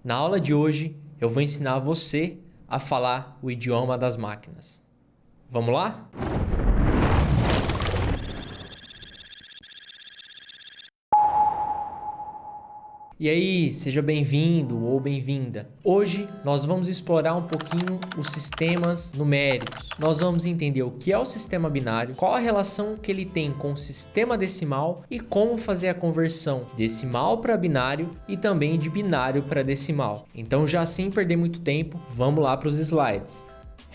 Na aula de hoje, eu vou ensinar você a falar o idioma das máquinas. Vamos lá? E aí, seja bem-vindo ou bem-vinda. Hoje nós vamos explorar um pouquinho os sistemas numéricos. Nós vamos entender o que é o sistema binário, qual a relação que ele tem com o sistema decimal e como fazer a conversão de decimal para binário e também de binário para decimal. Então, já sem perder muito tempo, vamos lá para os slides.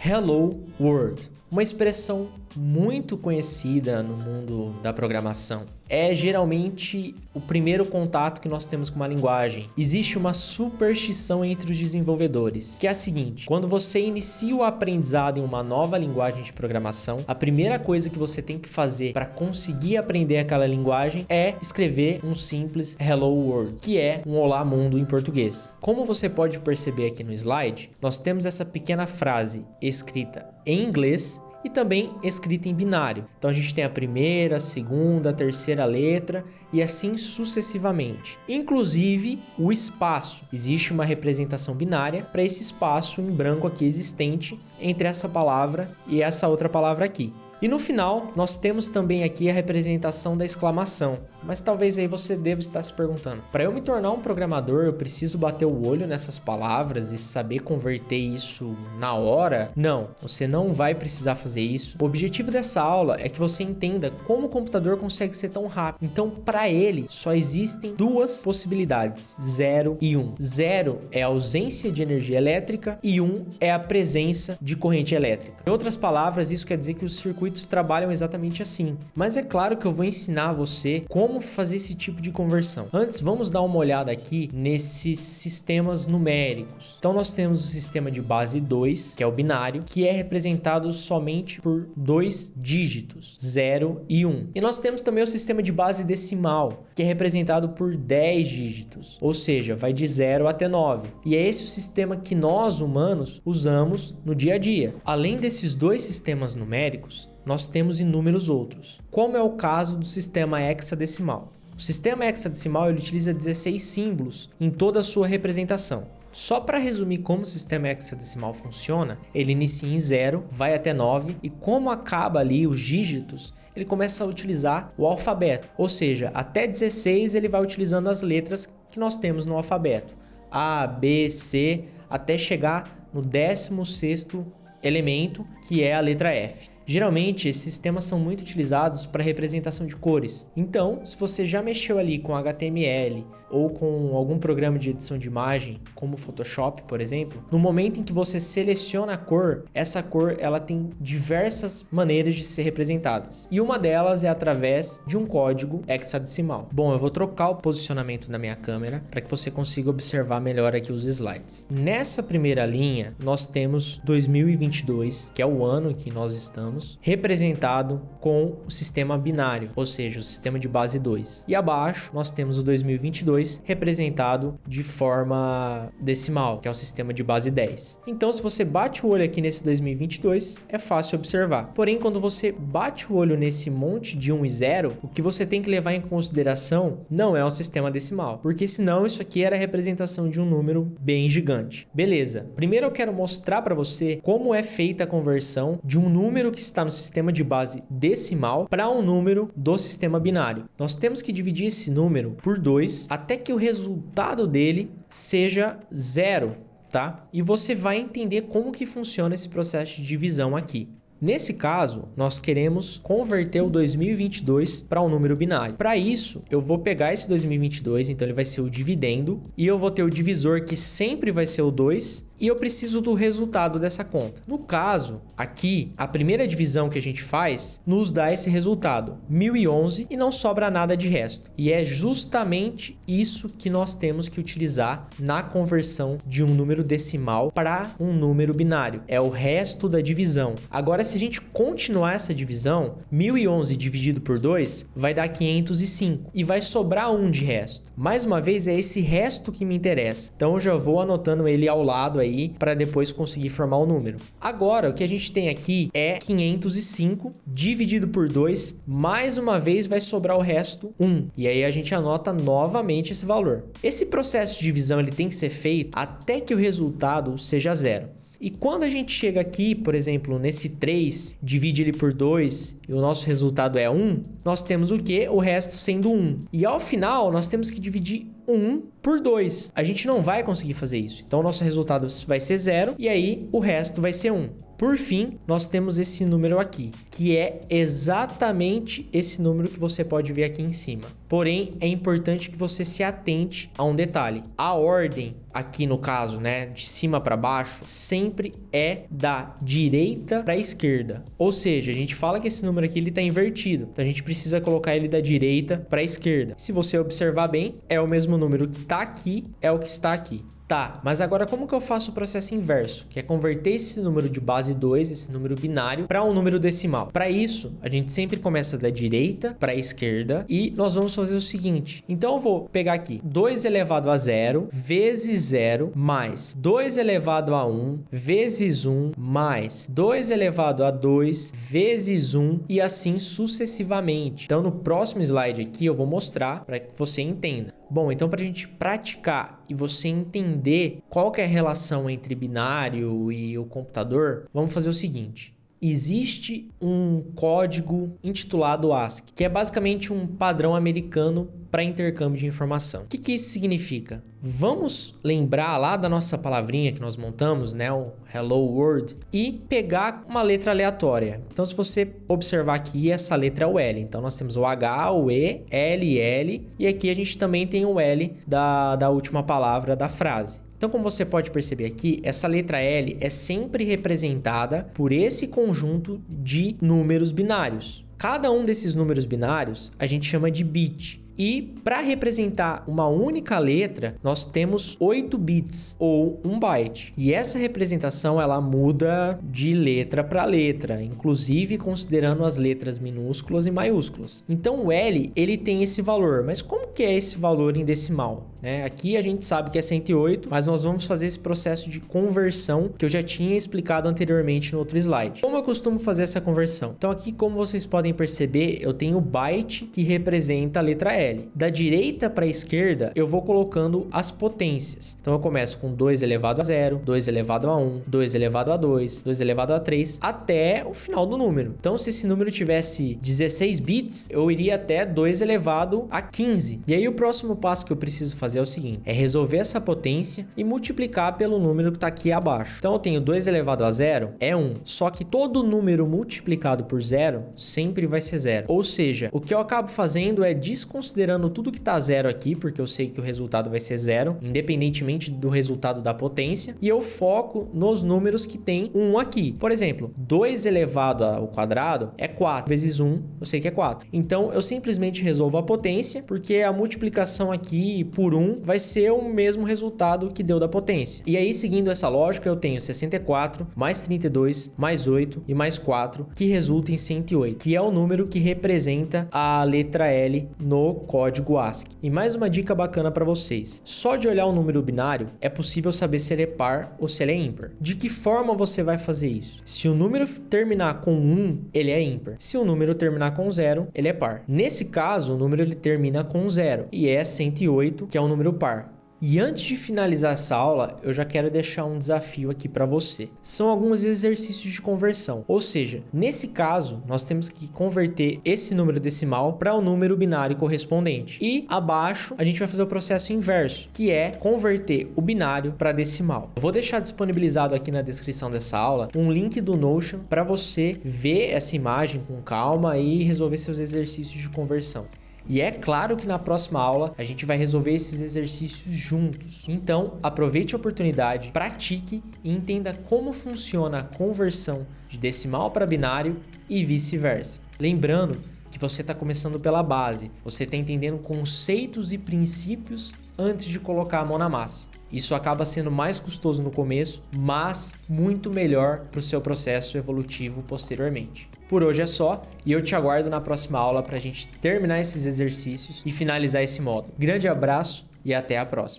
Hello World, uma expressão muito conhecida no mundo da programação. É geralmente o primeiro contato que nós temos com uma linguagem. Existe uma superstição entre os desenvolvedores, que é a seguinte: quando você inicia o aprendizado em uma nova linguagem de programação, a primeira coisa que você tem que fazer para conseguir aprender aquela linguagem é escrever um simples Hello World, que é um Olá Mundo em português. Como você pode perceber aqui no slide, nós temos essa pequena frase escrita em inglês e também escrita em binário. Então a gente tem a primeira, a segunda, a terceira letra e assim sucessivamente. Inclusive o espaço. Existe uma representação binária para esse espaço em branco aqui existente entre essa palavra e essa outra palavra aqui. E no final, nós temos também aqui a representação da exclamação. Mas talvez aí você deva estar se perguntando: para eu me tornar um programador, eu preciso bater o olho nessas palavras e saber converter isso na hora? Não, você não vai precisar fazer isso. O objetivo dessa aula é que você entenda como o computador consegue ser tão rápido. Então, para ele, só existem duas possibilidades: 0 e 1. 0 é a ausência de energia elétrica e 1 é a presença de corrente elétrica. Em outras palavras, isso quer dizer que os circuitos trabalham exatamente assim. Mas é claro que eu vou ensinar você como fazer esse tipo de conversão. Antes, vamos dar uma olhada aqui nesses sistemas numéricos. Então, nós temos o sistema de base 2, que é o binário, que é representado somente por 2 dígitos, 0 e 1. E nós temos também o sistema de base decimal, que é representado por 10 dígitos, ou seja, vai de 0 até 9. E é esse o sistema que nós, humanos, usamos no dia a dia. Além desses dois sistemas numéricos, nós temos inúmeros outros, como é o caso do sistema hexadecimal. O sistema hexadecimal ele utiliza 16 símbolos em toda a sua representação. Só para resumir como o sistema hexadecimal funciona, ele inicia em 0, vai até 9 e como acaba ali os dígitos, ele começa a utilizar o alfabeto, ou seja, até 16 ele vai utilizando as letras que nós temos no alfabeto, A, B, C, até chegar no 16º elemento, que é a letra F. Geralmente, esses sistemas são muito utilizados para representação de cores. Então, se você já mexeu ali com HTML ou com algum programa de edição de imagem, como o Photoshop, por exemplo, no momento em que você seleciona a cor, essa cor ela tem diversas maneiras de ser representadas. E uma delas é através de um código hexadecimal. Bom, eu vou trocar o posicionamento da minha câmera para que você consiga observar melhor aqui os slides. Nessa primeira linha, nós temos 2022, que é o ano em que nós estamos, representado com o sistema binário, ou seja, o sistema de base 2. E abaixo nós temos o 2022 representado de forma decimal, que é o sistema de base 10. Então, se você bate o olho aqui nesse 2022, é fácil observar. Porém, quando você bate o olho nesse monte de 1 e 0, o que você tem que levar em consideração não é o sistema decimal, porque senão isso aqui era a representação de um número bem gigante. Beleza, primeiro eu quero mostrar para você como é feita a conversão de um número que está no sistema de base decimal para um número do sistema binário. Nós temos que dividir esse número por 2 até que o resultado dele seja 0, tá? E você vai entender como que funciona esse processo de divisão aqui. Nesse caso, nós queremos converter o 2022 para um número binário. Para isso, eu vou pegar esse 2022, então ele vai ser o dividendo, e eu vou ter o divisor que sempre vai ser o 2, e eu preciso do resultado dessa conta. No caso, aqui, a primeira divisão que a gente faz nos dá esse resultado, 1011, e não sobra nada de resto. E é justamente isso que nós temos que utilizar na conversão de um número decimal para um número binário. É o resto da divisão. Agora, se a gente continuar essa divisão, 1011 dividido por 2 vai dar 505 e vai sobrar 1 de resto. Mais uma vez, é esse resto que me interessa. Então, eu já vou anotando ele ao lado aí aí para depois conseguir formar o número. Agora, o que a gente tem aqui é 505 dividido por 2, mais uma vez vai sobrar o resto 1. E aí a gente anota novamente esse valor. Esse processo de divisão ele tem que ser feito até que o resultado seja 0. E quando a gente chega aqui, por exemplo, nesse 3, divide ele por 2 e o nosso resultado é 1, nós temos o quê? O resto sendo 1. E ao final, nós temos que dividir 1 por 2. A gente não vai conseguir fazer isso. Então, o nosso resultado vai ser 0 e aí o resto vai ser 1. Por fim, nós temos esse número aqui, que é exatamente esse número que você pode ver aqui em cima. Porém, é importante que você se atente a um detalhe. A ordem, aqui no caso, né, de cima para baixo, sempre é da direita para a esquerda. Ou seja, a gente fala que esse número aqui ele está invertido. Então, a gente precisa colocar ele da direita para a esquerda. Se você observar bem, é o mesmo número que está aqui, é o que está aqui. Tá, mas agora como que eu faço o processo inverso? Que é converter esse número de base 2, esse número binário, para um número decimal. Para isso, a gente sempre começa da direita para a esquerda e nós vamos fazer o seguinte. Então eu vou pegar aqui 2 elevado a 0 vezes 0 mais 2 elevado a 1 vezes 1 mais 2 elevado a 2 vezes 1 e assim sucessivamente. Então no próximo slide aqui eu vou mostrar para que você entenda. Bom, então para a gente praticar e você entender qual que é a relação entre binário e o computador, vamos fazer o seguinte. Existe um código intitulado ASCII, que é basicamente um padrão americano para intercâmbio de informação. O que isso significa? Vamos lembrar lá da nossa palavrinha que nós montamos, né, o Hello World, e pegar uma letra aleatória. Então, se você observar aqui, essa letra é o L. Então, nós temos o H, o E, L, L, e aqui a gente também tem o L da última palavra da frase. Então, como você pode perceber aqui, essa letra L é sempre representada por esse conjunto de números binários. Cada um desses números binários a gente chama de bit. E para representar uma única letra, nós temos 8 bits ou 1 byte. E essa representação ela muda de letra para letra, inclusive considerando as letras minúsculas e maiúsculas. Então o L ele tem esse valor, mas como que é esse valor em decimal? Aqui a gente sabe que é 108, mas nós vamos fazer esse processo de conversão que eu já tinha explicado anteriormente no outro slide. Como eu costumo fazer essa conversão? Então aqui, como vocês podem perceber, eu tenho o byte que representa a letra L. Da direita para a esquerda, eu vou colocando as potências. Então eu começo com 2 elevado a 0, 2 elevado a 1, 2 elevado a 2, 2 elevado a 3, até o final do número. Então se esse número tivesse 16 bits, eu iria até 2 elevado a 15. E aí o próximo passo que eu preciso fazer é o seguinte, é resolver essa potência e multiplicar pelo número que está aqui abaixo. Então eu tenho 2 elevado a 0 é 1, só que todo número multiplicado por 0 sempre vai ser 0. Ou seja, o que eu acabo fazendo é desconsiderando tudo que está 0 aqui, porque eu sei que o resultado vai ser 0, independentemente do resultado da potência, e eu foco nos números que tem 1 aqui. Por exemplo, 2 elevado ao quadrado é 4, vezes 1, eu sei que é 4. Então eu simplesmente resolvo a potência, porque a multiplicação aqui por 1 vai ser o mesmo resultado que deu da potência. E aí, seguindo essa lógica, eu tenho 64, mais 32, mais 8 e mais 4, que resulta em 108, que é o número que representa a letra L no código ASCII. E mais uma dica bacana para vocês. Só de olhar o número binário é possível saber se ele é par ou se ele é ímpar. De que forma você vai fazer isso? Se o número terminar com 1, ele é ímpar. Se o número terminar com 0, ele é par. Nesse caso, o número ele termina com 0 e é 108, que é um número par. E antes de finalizar essa aula, eu já quero deixar um desafio aqui para você. São alguns exercícios de conversão. Ou seja, nesse caso, nós temos que converter esse número decimal para o número binário correspondente. E abaixo, a gente vai fazer o processo inverso, que é converter o binário para decimal. Eu vou deixar disponibilizado aqui na descrição dessa aula um link do Notion para você ver essa imagem com calma e resolver seus exercícios de conversão. E é claro que na próxima aula a gente vai resolver esses exercícios juntos. Então, aproveite a oportunidade, pratique e entenda como funciona a conversão de decimal para binário e vice-versa. Lembrando que você está começando pela base, você está entendendo conceitos e princípios antes de colocar a mão na massa. Isso acaba sendo mais custoso no começo, mas muito melhor para o seu processo evolutivo posteriormente. Por hoje é só e eu te aguardo na próxima aula para a gente terminar esses exercícios e finalizar esse módulo. Grande abraço e até a próxima.